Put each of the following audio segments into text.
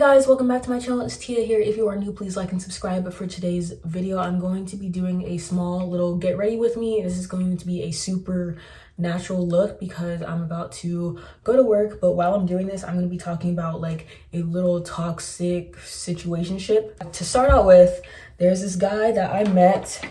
guys, welcome back to my channel. It's Tia here. If you are new, please like and subscribe. But for today's video, I'm going to be doing a small little get ready with me. This is going to be a super natural look because I'm about to go to work. But while I'm doing this, I'm going to be talking about like a little toxic situationship. To start out with, there's this guy that I met.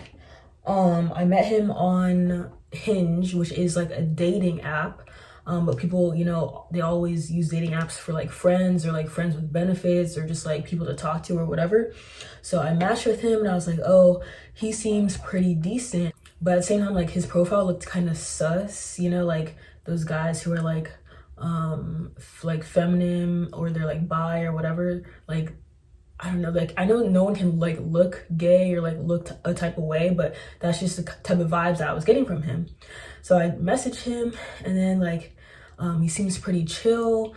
I met him on Hinge, which is like a dating app. But people, you know, they always use dating apps for like friends or like friends with benefits or just like people to talk to or whatever. So I matched with him and I was like, oh, he seems pretty decent. But at the same time, like his profile looked kind of sus, you know, like those guys who are like feminine or they're like bi or whatever. Like, I don't know, like I know no one can like look gay or like look a type of way, but that's just the type of vibes that I was getting from him. So I messaged him and then like he seems pretty chill.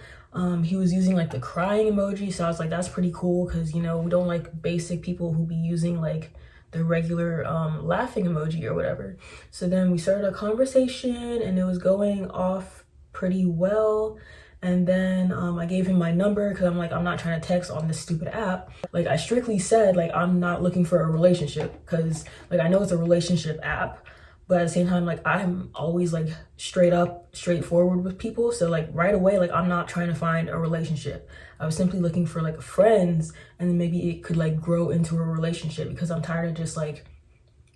He was using like the crying emoji, so I was like, that's pretty cool because, you know, we don't like basic people who be using like the regular laughing emoji or whatever. So then we started a conversation and it was going off pretty well. And then I gave him my number because I'm like, I'm not trying to text on this stupid app. Like I strictly said, like I'm not looking for a relationship because like I know it's a relationship app, but at the same time, like I'm always like straight up, straightforward with people. So like right away, like I'm not trying to find a relationship. I was simply looking for like friends and then maybe it could like grow into a relationship because I'm tired of just like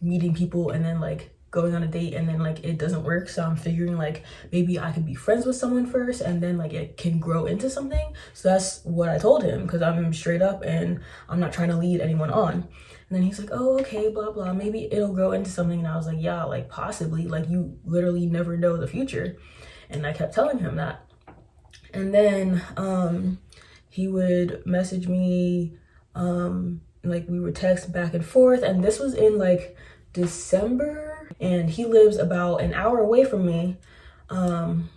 meeting people and then like going on a date and then like it doesn't work. So I'm figuring like maybe I could be friends with someone first and then like it can grow into something. So that's what I told him because I'm straight up and I'm not trying to lead anyone on. And then he's like, oh, okay, blah, blah, maybe it'll grow into something. And I was like, yeah, like possibly, like you literally never know the future. And I kept telling him that. And then he would message me, like we would text back and forth. And this was in like December. And he lives about an hour away from me.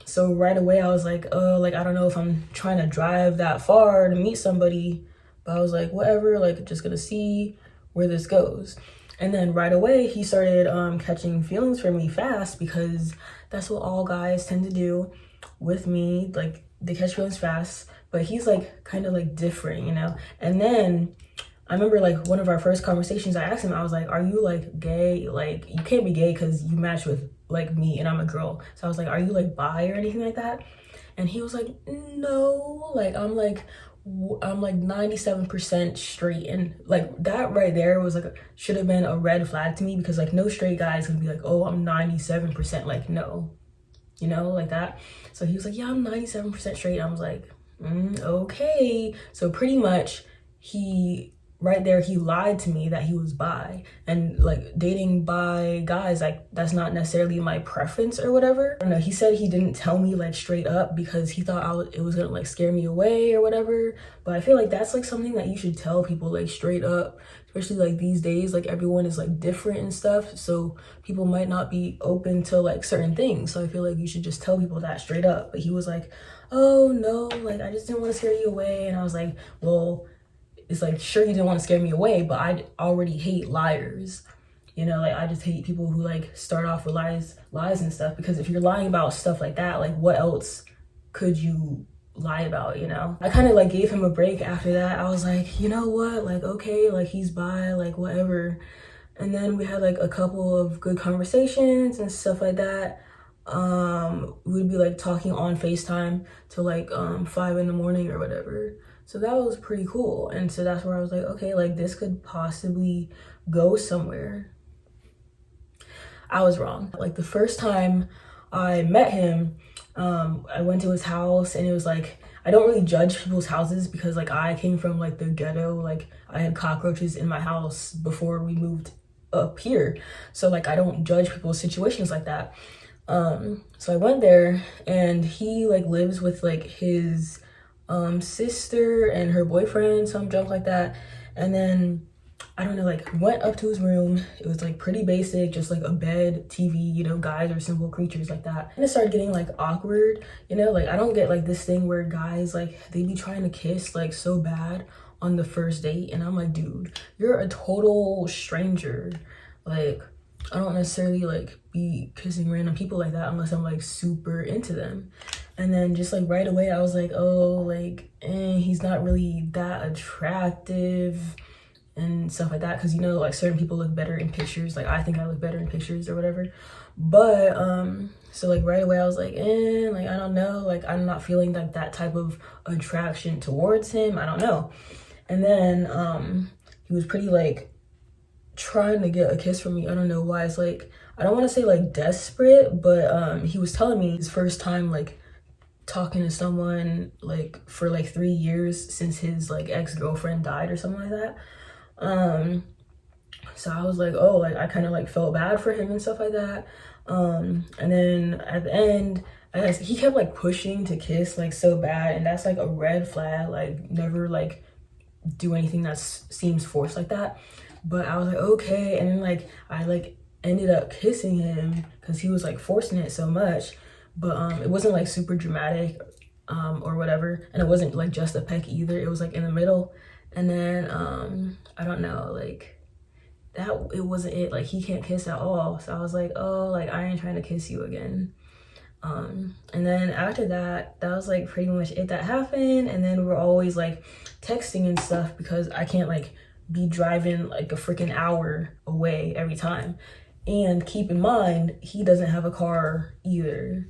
So right away I was like, oh, like I don't know if I'm trying to drive that far to meet somebody, but I was like, whatever, like just gonna see where this goes. And then right away he started catching feelings for me fast because that's what all guys tend to do with me. Like they catch feelings fast, but he's like kind of like different, you know. And then I remember like one of our first conversations, I asked him, I was like, are you like gay? Like you can't be gay because you match with like me and I'm a girl. So I was like, are you like bi or anything like that? And he was like, no, like I'm like 97% straight. And like that right there was like should have been a red flag to me because like no straight guys can be like, oh, I'm 97%, like no, you know, like that. So he was like, yeah, I'm 97% straight. I was like, okay. So pretty much he right there he lied to me that he was bi. And like dating bi guys, like that's not necessarily my preference or whatever. I don't know, he said he didn't tell me like straight up because he thought it was gonna like scare me away or whatever. But I feel like that's like something that you should tell people like straight up, especially like these days, like everyone is like different and stuff, so people might not be open to like certain things. So I feel like you should just tell people that straight up. But he was like, oh no, like I just didn't want to scare you away. And I was like, well, it's like, sure, you didn't want to scare me away, but I already hate liars. You know, like I just hate people who like start off with lies and stuff, because if you're lying about stuff like that, like what else could you lie about, you know? I kind of like gave him a break after that. I was like, you know what, like okay, like he's bi, like whatever. And then we had like a couple of good conversations and stuff like that. We'd be like talking on FaceTime till like 5 in the morning or whatever. So that was pretty cool. And so that's where I was like, okay, like this could possibly go somewhere. I was wrong. Like the first time I met him, I went to his house and it was like, I don't really judge people's houses because like I came from like the ghetto. Like I had cockroaches in my house before we moved up here. So like I don't judge people's situations like that. So I went there and he like lives with like his sister and her boyfriend, some junk like that. And then I don't know, like went up to his room. It was like pretty basic, just like a bed, TV, you know, guys are simple creatures like that. And it started getting like awkward, you know, like I don't get like this thing where guys like they be trying to kiss like so bad on the first date, and I'm like, dude, you're a total stranger. Like I don't necessarily like be kissing random people like that unless I'm like super into them. And then just like right away I was like, oh, like he's not really that attractive and stuff like that, because you know, like certain people look better in pictures. Like I think I look better in pictures or whatever. But so like right away I was like, like I don't know, like I'm not feeling like that type of attraction towards him. I don't know. And then he was pretty like trying to get a kiss from me. I don't know why. It's like, I don't want to say like desperate, but he was telling me his first time like talking to someone like for like 3 years since his like ex-girlfriend died or something like that. So I was like, oh, like I kind of like felt bad for him and stuff like that. And then at the end, he kept like pushing to kiss like so bad, and that's like a red flag. Like never like do anything that seems forced like that. But I was like, okay. And then like I like ended up kissing him because he was like forcing it so much. But it wasn't like super dramatic or whatever, and it wasn't like just a peck either. It was like in the middle. And then I don't know, like that, it wasn't it. Like he can't kiss at all. So I was like, oh, like I ain't trying to kiss you again. And then after that, that was like pretty much it that happened. And then we're always like texting and stuff because I can't like be driving like a freaking hour away every time. And keep in mind, he doesn't have a car either.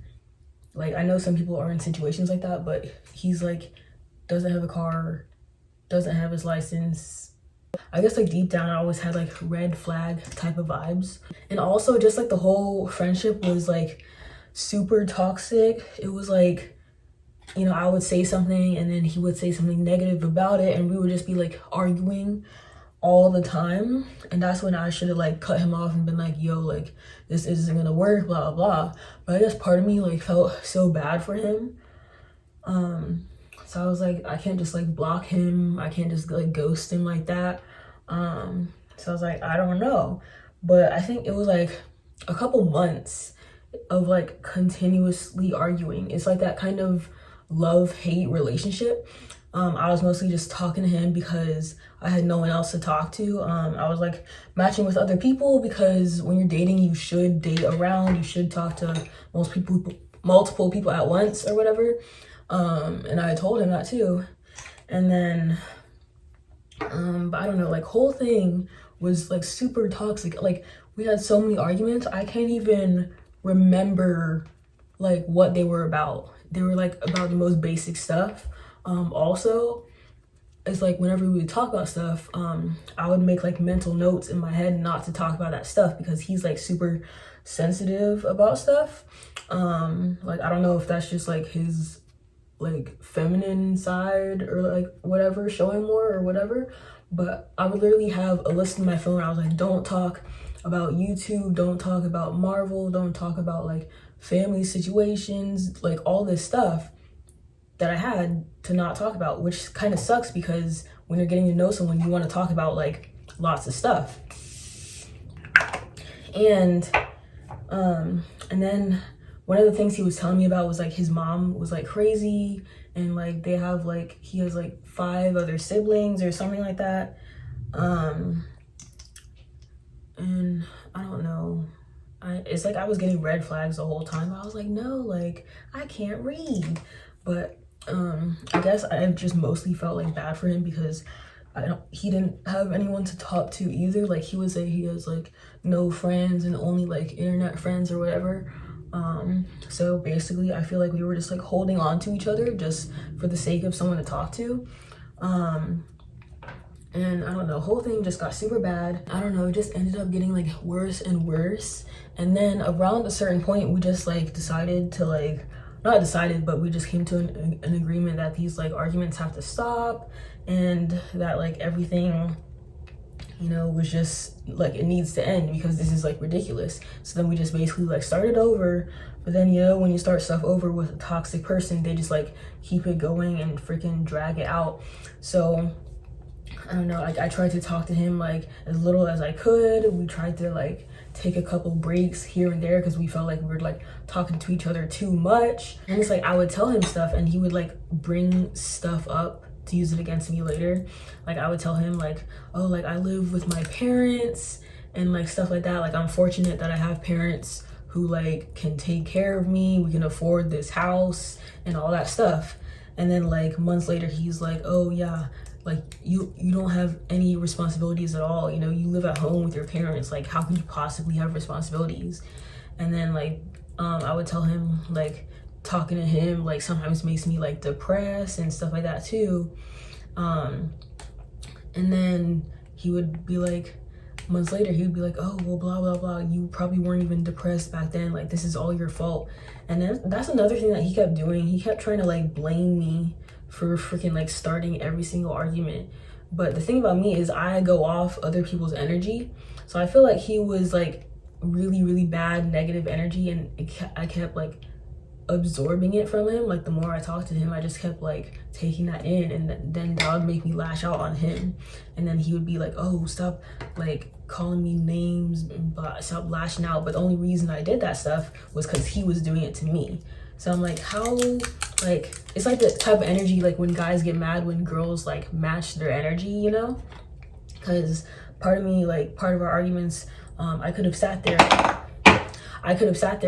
Like I know some people are in situations like that, but he's like doesn't have a car, doesn't have his license. I guess like deep down I always had like red flag type of vibes. And also just like the whole friendship was like super toxic. It was like, you know, I would say something and then he would say something negative about it, and we would just be like arguing all the time. And that's when I should have like cut him off and been like, yo, like this isn't gonna work, blah blah blah. But I guess part of me like felt so bad for him. So I was like, I can't just like block him, I can't just like ghost him like that. So I was like, I don't know. But I think it was like a couple months of like continuously arguing. It's like that kind of love-hate relationship. I was mostly just talking to him because I had no one else to talk to. I was like matching with other people because when you're dating, you should date around, you should talk to multiple people at once or whatever. And I told him that too. And then but I don't know, like whole thing was like super toxic. Like we had so many arguments, I can't even remember like what they were about. They were like about the most basic stuff. Also, it's like whenever we would talk about stuff, I would make like mental notes in my head not to talk about that stuff because he's like super sensitive about stuff. Like I don't know if that's just like his like feminine side or like whatever, showing more or whatever, but I would literally have a list in my phone. I was like, don't talk about YouTube, don't talk about Marvel, don't talk about like family situations, like all this stuff that I had to not talk about, which kind of sucks because when you're getting to know someone, you want to talk about like lots of stuff. And then one of the things he was telling me about was like his mom was like crazy, and like they have like, he has like 5 other siblings or something like that. And I don't know, it's like I was getting red flags the whole time. I was like, no, like I can't read. But I guess I just mostly felt like bad for him because he didn't have anyone to talk to either. Like he would say he has like no friends and only like internet friends or whatever. So basically I feel like we were just like holding on to each other just for the sake of someone to talk to. And I don't know, whole thing just got super bad. I don't know, it just ended up getting like worse and worse. And then around a certain point, we just like decided to like, not decided, but we just came to an agreement that these like arguments have to stop, and that like everything, you know, was just like, it needs to end because this is like ridiculous. So then we just basically like started over. But then, you know, when you start stuff over with a toxic person, they just like keep it going and freaking drag it out. So I don't know, like I tried to talk to him like as little as I could. We tried to like take a couple breaks here and there because we felt like we were like talking to each other too much. And it's like I would tell him stuff and he would like bring stuff up to use it against me later. Like I would tell him like, oh, like I live with my parents and like stuff like that. Like I'm fortunate that I have parents who like can take care of me, we can afford this house and all that stuff. And then like months later he's like, oh yeah, like you don't have any responsibilities at all, you know, you live at home with your parents, like how can you possibly have responsibilities? And then like I would tell him like talking to him like sometimes makes me like depressed and stuff like that too. And then he would be like, months later he would be like, oh well, blah blah blah, you probably weren't even depressed back then, like this is all your fault. And then that's another thing that he kept doing. He kept trying to like blame me for freaking like starting every single argument. But the thing about me is I go off other people's energy, so I feel like he was like really bad negative energy, and I kept like absorbing it from him. Like the more I talked to him, I just kept like taking that in, and then that would make me lash out on him. And then he would be like, oh stop like calling me names and stop lashing out. But the only reason I did that stuff was because he was doing it to me. So I'm like, how, like it's like the type of energy like when guys get mad when girls like match their energy, you know? Because part of me, like part of our arguments, I could have sat there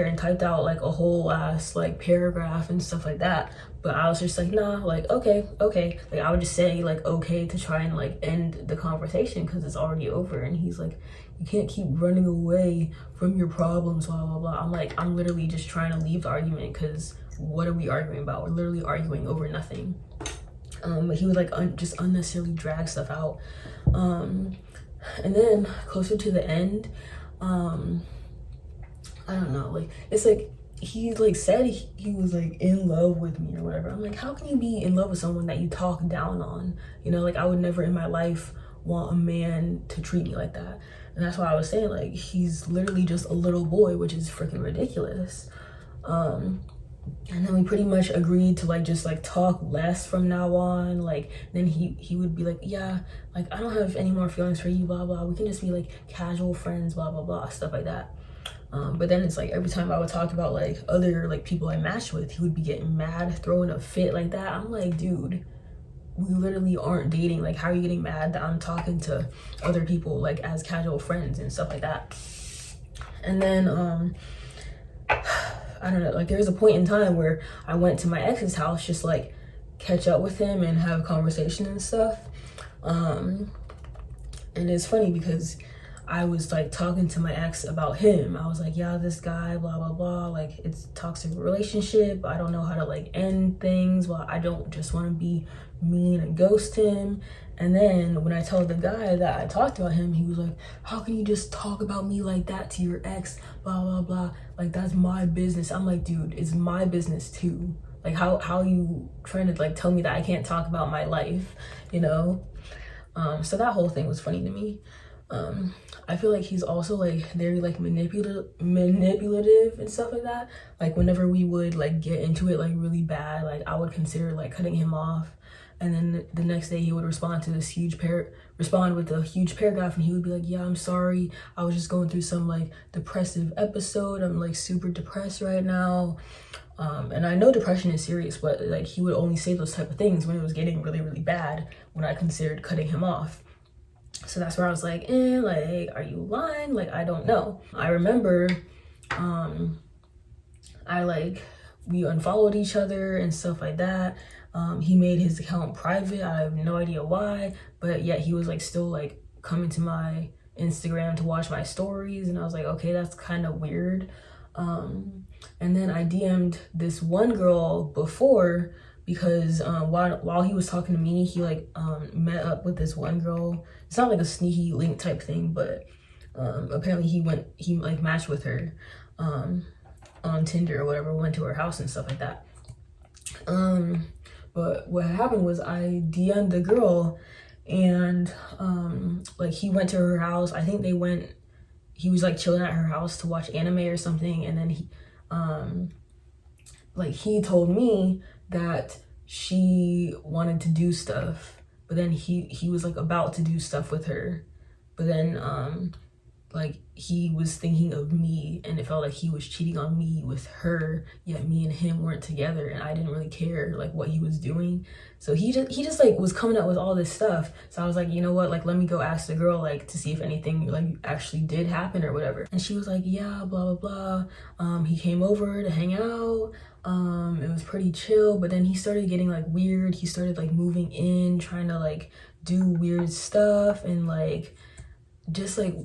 and typed out like a whole ass like paragraph and stuff like that, but I was just like, nah, like okay, like I would just say like okay to try and like end the conversation because it's already over. And he's like, you can't keep running away from your problems, blah blah blah. I'm like, I'm literally just trying to leave the argument because what are we arguing about? We're literally arguing over nothing. But he would like just unnecessarily drag stuff out. And then closer to the end, I don't know, like it's like he like said he was like in love with me or whatever. I'm like, how can you be in love with someone that you talk down on? You know, like I would never in my life want a man to treat me like that. And that's why I was saying like he's literally just a little boy, which is freaking ridiculous. And then we pretty much agreed to like just like talk less from now on. Like then he would be like, yeah, like I don't have any more feelings for you, blah blah, we can just be like casual friends, blah blah blah, stuff like that. But then it's like every time I would talk about like other like people I matched with, he would be getting mad, throwing a fit like that. I'm like, dude, we literally aren't dating. Like how are you getting mad that I'm talking to other people like as casual friends and stuff like that? And then I don't know, like there was a point in time where I went to my ex's house just like catch up with him and have a conversation and stuff. And it's funny because I was like talking to my ex about him. I was like, yeah, this guy, blah blah blah, like it's a toxic relationship, I don't know how to like end things, well I don't just want to be mean and ghost him. And then when I told the guy that I talked about him, he was like, how can you just talk about me like that to your ex, blah blah blah, like that's my business. I'm like, dude, it's my business too. Like how you trying to like tell me that I can't talk about my life, you know? So that whole thing was funny to me. I feel like he's also like very like manipulative and stuff like that. Like whenever we would like get into it like really bad, like I would consider like cutting him off, and then the next day he would respond with a huge paragraph, and he would be like, yeah, I'm sorry, I was just going through some like depressive episode, I'm like super depressed right now. And I know depression is serious, but like he would only say those type of things when it was getting really bad, when I considered cutting him off. So that's where I was like, like, are you lying? Like, I don't know. I remember we unfollowed each other and stuff like that. He made his account private. I have no idea why, but yet he was like still like coming to my Instagram to watch my stories, and I was like, okay, that's kind of weird. And then I DM'd this one girl before because while he was talking to me, he like met up with this one girl. It's not like a sneaky link type thing, but apparently he like matched with her on Tinder or whatever, went to her house and stuff like that. But what happened was I DM'd the girl, and like he went to her house. I think he was like chilling at her house to watch anime or something, and then he told me that she wanted to do stuff, but then he was like about to do stuff with her, but then like he was thinking of me, and it felt like he was cheating on me with her, yet me and him weren't together, and I didn't really care like what he was doing. So he just like was coming up with all this stuff. So I was like, you know what, like let me go ask the girl like to see if anything like actually did happen or whatever. And she was like, yeah, blah blah blah. He came over to hang out. It was pretty chill, but then he started getting like weird. He started like moving in, trying to like do weird stuff, and like just like,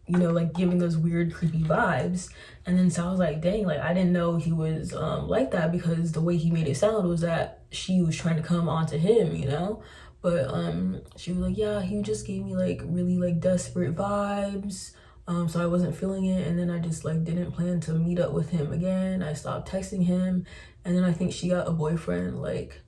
you know, like giving those weird creepy vibes. And then so I was like, dang, like I didn't know he was like that, because the way he made it sound was that she was trying to come onto him, you know. But she was like, yeah, he just gave me like really like desperate vibes, so I wasn't feeling it. And then I just like didn't plan to meet up with him again. I stopped texting him, and then I think she got a boyfriend like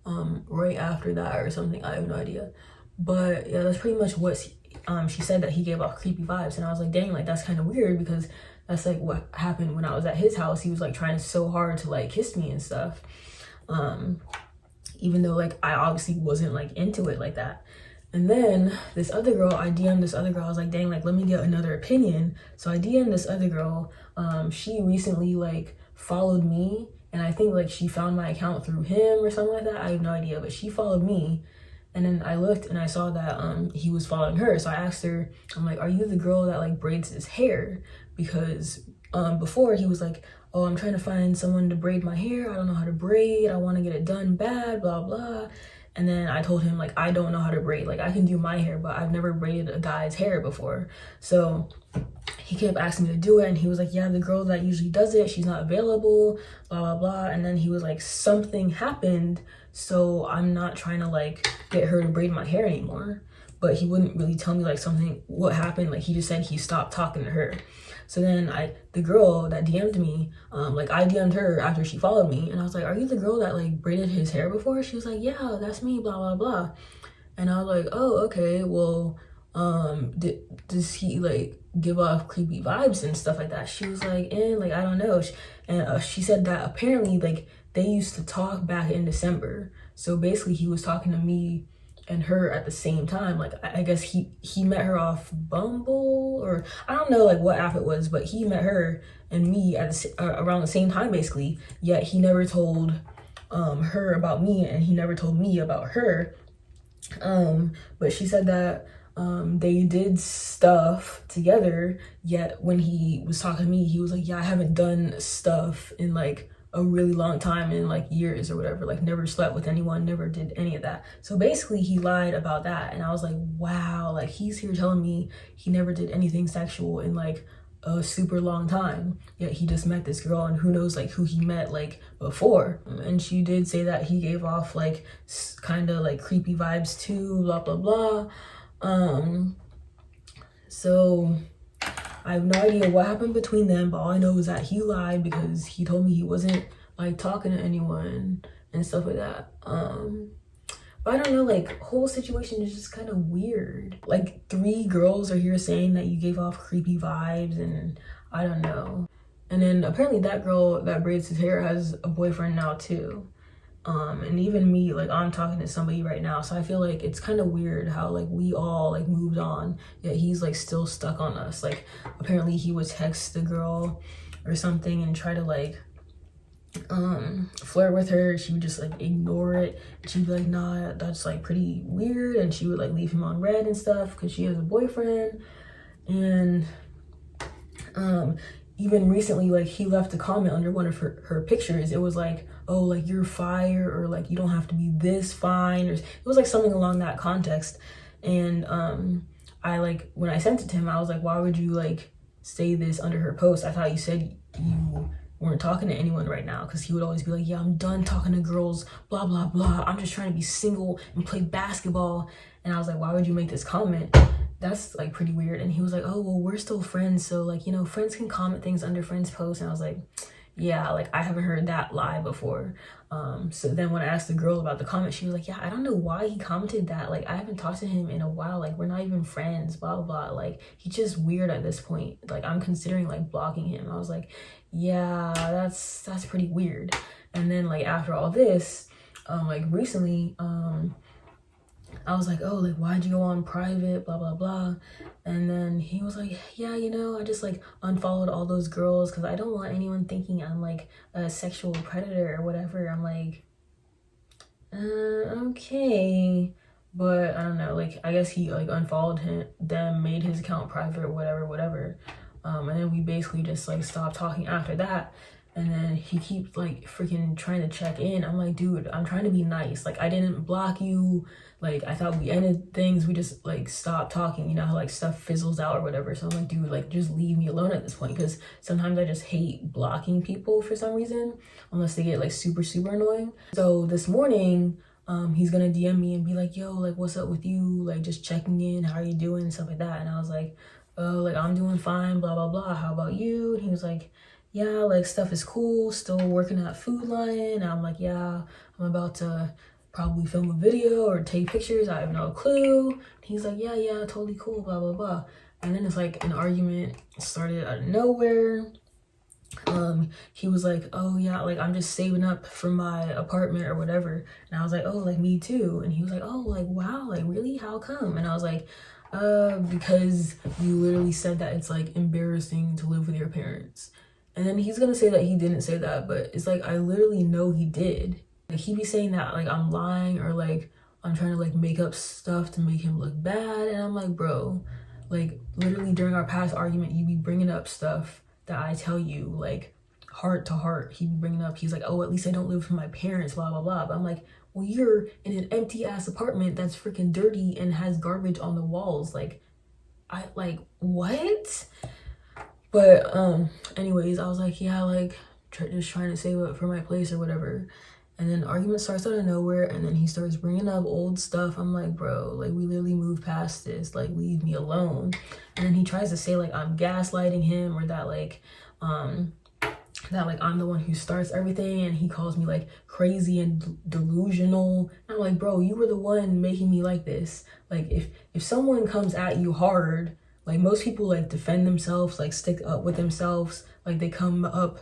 right after that or something. I have no idea. But yeah, that's pretty much what she said, that he gave off creepy vibes. And I was like, dang, like that's kind of weird, because that's like what happened when I was at his house. He was like trying so hard to like kiss me and stuff, even though like I obviously wasn't like into it like that. And then this other girl, I DM'd this other girl. I was like, dang, like let me get another opinion. So I DM'd this other girl. She recently like followed me, and I think like she found my account through him or something like that. I have no idea, but she followed me. And then I looked and I saw that he was following her. So I asked her, I'm like, are you the girl that like braids his hair? Because before he was like, oh, I'm trying to find someone to braid my hair. I don't know how to braid. I want to get it done bad, blah, blah. And then I told him like, I don't know how to braid. Like I can do my hair, but I've never braided a guy's hair before. So he kept asking me to do it, and he was like, yeah, the girl that usually does it, she's not available, blah blah blah. And then he was like, something happened, so I'm not trying to like get her to braid my hair anymore. But he wouldn't really tell me like something, what happened. Like he just said he stopped talking to her. So then the girl that DM'd me, like I DM'd her after she followed me, and I was like, are you the girl that like braided his hair before? She was like, yeah, that's me, blah blah blah. And I was like, oh, okay, well does he like give off creepy vibes and stuff like that? She was like, like I don't know. And she said that apparently like they used to talk back in December. So basically he was talking to me and her at the same time. Like I guess he met her off Bumble, or I don't know like what app it was, but he met her and me at around the same time basically. Yet he never told her about me, and he never told me about her. But she said that they did stuff together, yet when he was talking to me, he was like, yeah, I haven't done stuff in like a really long time, in like years or whatever, like never slept with anyone, never did any of that. So basically he lied about that. And I was like, wow, like he's here telling me he never did anything sexual in like a super long time, yet he just met this girl, and who knows like who he met like before. And she did say that he gave off like kind of like creepy vibes too, blah blah blah. So I have no idea what happened between them, but all I know is that he lied, because he told me he wasn't like talking to anyone and stuff like that. But I don't know, like whole situation is just kind of weird. Like 3 girls are here saying that you gave off creepy vibes, and I don't know. And then apparently that girl that braids his hair has a boyfriend now too. And even me, like I'm talking to somebody right now, so I feel like it's kind of weird how like we all like moved on, yet he's like still stuck on us. Like apparently he would text the girl or something and try to like flirt with her. She would just like ignore it. She'd be like, nah, that's like pretty weird, and she would like leave him on red and stuff because she has a boyfriend. And even recently, like he left a comment under one of her pictures. It was like, oh, like you're fire, or like you don't have to be this fine, or it was like something along that context. And I like, when I sent it to him, I was like, why would you like say this under her post? I thought you said you weren't talking to anyone right now, because he would always be like, yeah, I'm done talking to girls, blah blah blah, I'm just trying to be single and play basketball. And I was like, why would you make this comment? That's like pretty weird. And he was like, oh, well, we're still friends, so like, you know, friends can comment things under friends posts. And I was like, yeah, like I haven't heard that lie before. So then when I asked the girl about the comment, she was like, yeah, I don't know why he commented that. Like I haven't talked to him in a while, like we're not even friends, blah blah blah. Like he's just weird at this point. Like I'm considering like blocking him. I was like, yeah, that's pretty weird. And then like after all this, like recently, I was like, oh, like, why'd you go on private, blah, blah, blah. And then he was like, yeah, you know, I just like unfollowed all those girls because I don't want anyone thinking I'm like a sexual predator or whatever. I'm like, okay. But I don't know, like, I guess he like unfollowed them, made his account private or whatever. And then we basically just like stopped talking after that. And then he keeps like freaking trying to check in. I'm like, dude, I'm trying to be nice. Like, I didn't block you. Like, I thought we ended things. We just like stopped talking. You know how like stuff fizzles out or whatever. So I'm like, dude, like, just leave me alone at this point. Because sometimes I just hate blocking people for some reason, unless they get like super annoying. So this morning, he's gonna DM me and be like, yo, like, what's up with you? Like, just checking in, how are you doing, and stuff like that. And I was like, oh, like, I'm doing fine, blah, blah, blah. How about you? And he was like, yeah, like, stuff is cool, still working at Food Lion. And I'm like, yeah, I'm about to probably film a video or take pictures. I have no clue. And he's like, yeah, totally cool, blah, blah, blah. And then it's like an argument started out of nowhere. He was like, oh yeah, like, I'm just saving up for my apartment or whatever. And I was like, oh, like, me too. And he was like, oh, like, wow, like, really, how come? And I was like, because you literally said that it's like embarrassing to live with your parents. And then he's gonna say that he didn't say that, but it's like, I literally know he did. Like, he be saying that like I'm lying or like I'm trying to like make up stuff to make him look bad. And I'm like, bro, like, literally during our past argument, you be bringing up stuff that I tell you, like, heart to heart. He be bringing up, he's like, oh, at least I don't live with my parents, blah, blah, blah. But I'm like, well, you're in an empty ass apartment that's freaking dirty and has garbage on the walls. Like, I, like, what? But anyways, I was like, yeah, like, just trying to save up for my place or whatever. And then argument starts out of nowhere, and then he starts bringing up old stuff. I'm like, bro, like, we literally moved past this, like, leave me alone. And then he tries to say like I'm gaslighting him, or that like I'm the one who starts everything, and he calls me like crazy and delusional. And I'm like, bro, you were the one making me like this. Like, if someone comes at you hard, like, most people like defend themselves, like stick up with themselves, like they come up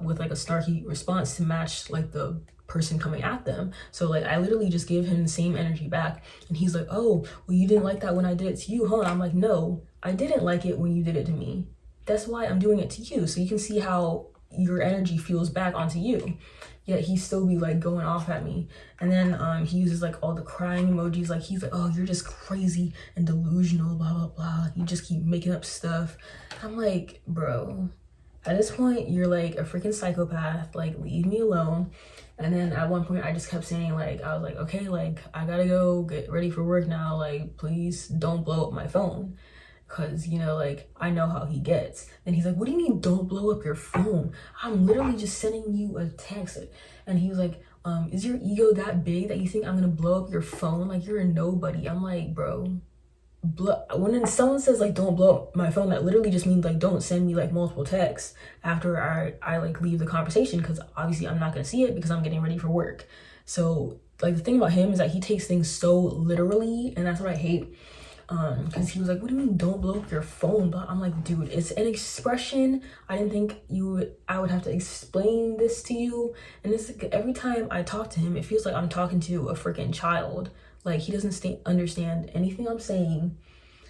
with like a snarky response to match like the person coming at them. So like, I literally just gave him the same energy back, and he's like, oh, well, you didn't like that when I did it to you, huh? I'm like, no, I didn't like it when you did it to me. That's why I'm doing it to you, so you can see how your energy feels back onto you. Yet he still be like going off at me. And then he uses like all the crying emojis. Like, he's like, oh, you're just crazy and delusional, blah, blah, blah. You just keep making up stuff. I'm like, bro, at this point, you're like a freaking psychopath. Like, leave me alone. And then at one point, I just kept saying, like, I was like, okay, like, I gotta go get ready for work now. Like, please don't blow up my phone. Because, you know, like, I know how he gets. And he's like, what do you mean don't blow up your phone? I'm literally just sending you a text. And he was like, is your ego that big that you think I'm gonna blow up your phone? Like, you're a nobody. I'm like, bro, when someone says like don't blow up my phone, that literally just means like don't send me like multiple texts after I like leave the conversation, because obviously I'm not gonna see it because I'm getting ready for work. So like, the thing about him is that he takes things so literally, and that's what I hate. Because he was like, what do you mean don't blow up your phone? But I'm like, dude, it's an expression. I didn't think I would have to explain this to you. And it's like, every time I talk to him, it feels like I'm talking to a freaking child. Like, he doesn't understand anything I'm saying.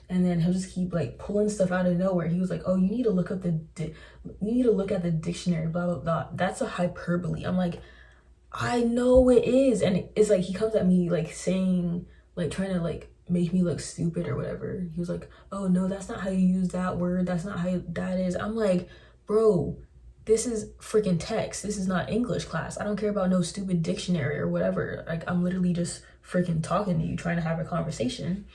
And then he'll just keep like pulling stuff out of nowhere. He was like, oh, you need to look up you need to look at the dictionary, blah, blah, blah. That's a hyperbole. I'm like, I know it is. And it's like, he comes at me like saying, like, trying to like make me look stupid or whatever. He was like, oh no, that's not how you use that word, that's not how that is. I'm like, bro, this is freaking text, this is not English class. I don't care about no stupid dictionary or whatever. Like, I'm literally just freaking talking to you, trying to have a conversation.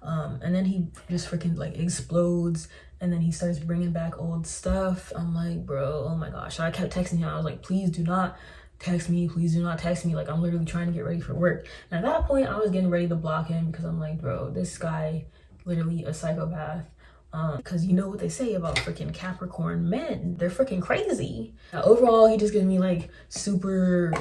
And then he just freaking like explodes, and then he starts bringing back old stuff. I'm like, bro, oh my gosh. So I kept texting him. I was like, please do not text me, please do not text me. Like, I'm literally trying to get ready for work. And at that point, I was getting ready to block him, because I'm like, bro, this guy literally a psychopath. Because you know what they say about freaking Capricorn men, they're freaking crazy. Now, overall, he just gives me like super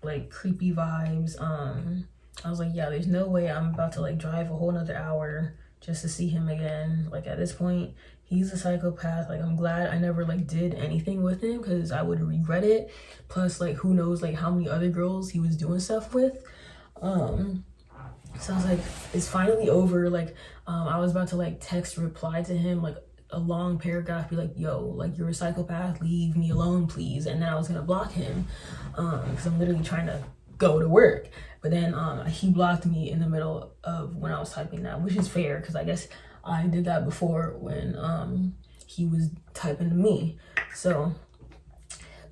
like creepy vibes. I was like, yeah, there's no way I'm about to like drive a whole nother hour just to see him again. Like, at this point, he's a psychopath. Like, I'm glad I never like did anything with him, because I would regret it. Plus, like, who knows like how many other girls he was doing stuff with. So I was like, it's finally over. Like, I was about to like text reply to him, like a long paragraph, be like, yo, like you're a psychopath, leave me alone, please. And then I was gonna block him, because I'm literally trying to go to work. But then he blocked me in the middle of when I was typing that, which is fair, because I guess I did that before when he was typing to me. So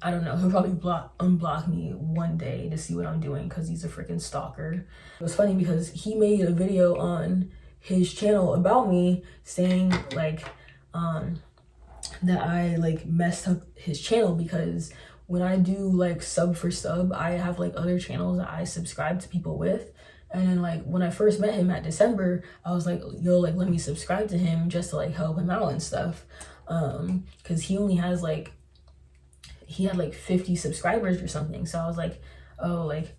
I don't know, he'll probably unblock me one day to see what I'm doing, because he's a freaking stalker. It was funny because he made a video on his channel about me saying like that I like messed up his channel, because when I do like sub for sub, I have like other channels that I subscribe to people with. And then like when I first met him at December, I was like, yo, like let me subscribe to him just to like help him out and stuff. Because he only has like, he had like 50 subscribers or something. So I was like, oh, like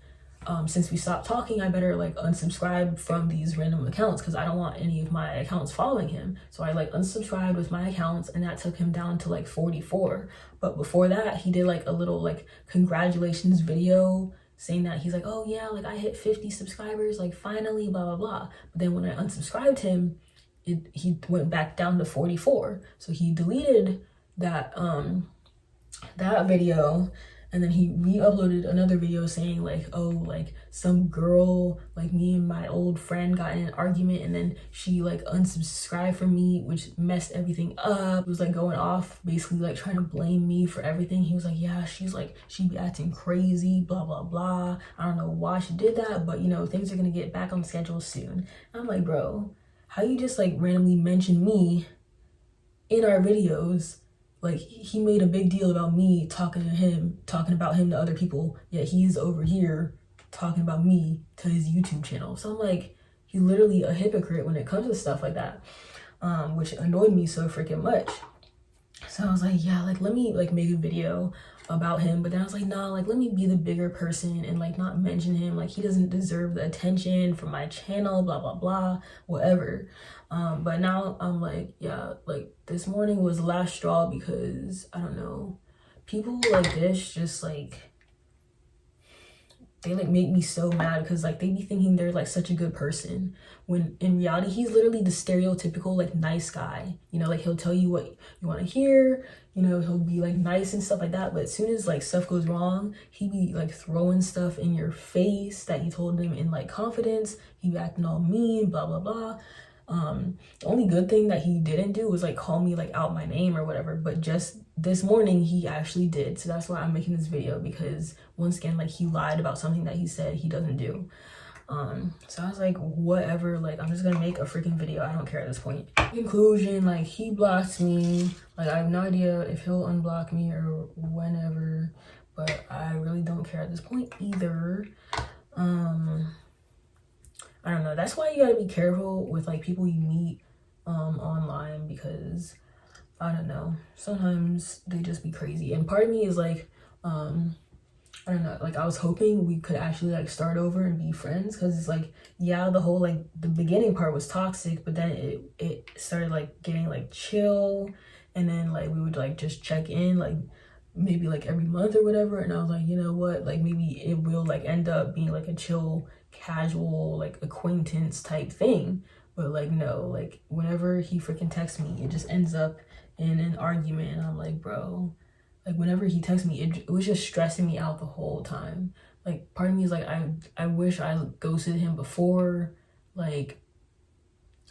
since we stopped talking, I better like unsubscribe from these random accounts, because I don't want any of my accounts following him. So I like unsubscribed with my accounts, and that took him down to like 44. But before that, he did like a little like congratulations video saying that he's like, oh yeah, like I hit 50 subscribers, like finally, blah blah blah. But then when I unsubscribed him, he went back down to 44. So he deleted that that video, and then he re-uploaded another video saying like, oh, like some girl, like me and my old friend got in an argument, and then she like unsubscribed from me, which messed everything up. It was like going off, basically like trying to blame me for everything. He was like, yeah, she's like, she be acting crazy, blah blah blah, I don't know why she did that, but you know, things are gonna get back on schedule soon. And I'm like, bro, how you just like randomly mention me in our videos? Like, he made a big deal about me talking about him to other people, yet he's over here talking about me to his YouTube channel. So I'm like, he's literally a hypocrite when it comes to stuff like that, which annoyed me so freaking much. So I was like, yeah, like let me like make a video about him. But then I was like, nah, like let me be the bigger person and like not mention him. Like he doesn't deserve the attention from my channel, blah blah blah, whatever. But now I'm like, yeah, like this morning was the last straw, because I don't know, people like this just like, they like make me so mad, because like they be thinking they're like such a good person, when in reality he's literally the stereotypical like nice guy. You know, like he'll tell you what you want to hear, you know, he'll be like nice and stuff like that. But as soon as like stuff goes wrong, he be like throwing stuff in your face that he told them in like confidence. He be acting all mean, blah blah blah. The only good thing that he didn't do was like call me like out my name or whatever, but just this morning he actually did. So that's why I'm making this video, because once again, like he lied about something that he said he doesn't do. So I was like, whatever, like I'm just gonna make a freaking video, I don't care at this point. Conclusion, like he blocked me, like I have no idea if he'll unblock me or whenever, but I really don't care at this point either. I don't know, that's why you gotta be careful with like people you meet online, because I don't know, sometimes they just be crazy. And part of me is like, I don't know, like I was hoping we could actually like start over and be friends, because it's like, yeah, the whole like the beginning part was toxic, but then it started like getting like chill, and then like we would like just check in like maybe like every month or whatever. And I was like, you know what, like maybe it will like end up being like a chill, casual like acquaintance type thing. But like no, like whenever he freaking texts me, it just ends up in an argument. And I'm like, bro, like whenever he texts me, it was just stressing me out the whole time. Like part of me is like, I wish I ghosted him before. Like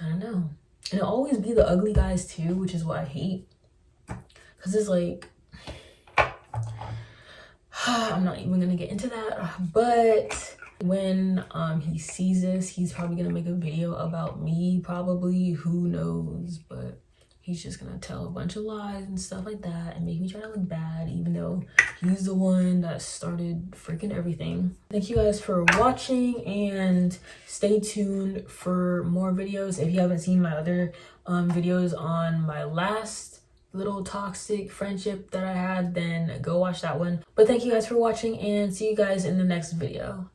I don't know. And it'll always be the ugly guys too, which is what I hate, because it's like, I'm not even gonna get into that. But when he sees this, he's probably gonna make a video about me, probably, who knows. But he's just gonna tell a bunch of lies and stuff like that and make me try to look bad, even though he's the one that started freaking everything. Thank you guys for watching, and stay tuned for more videos. If you haven't seen my other videos on my last little toxic friendship that I had, then go watch that one. But thank you guys for watching, and see you guys in the next video.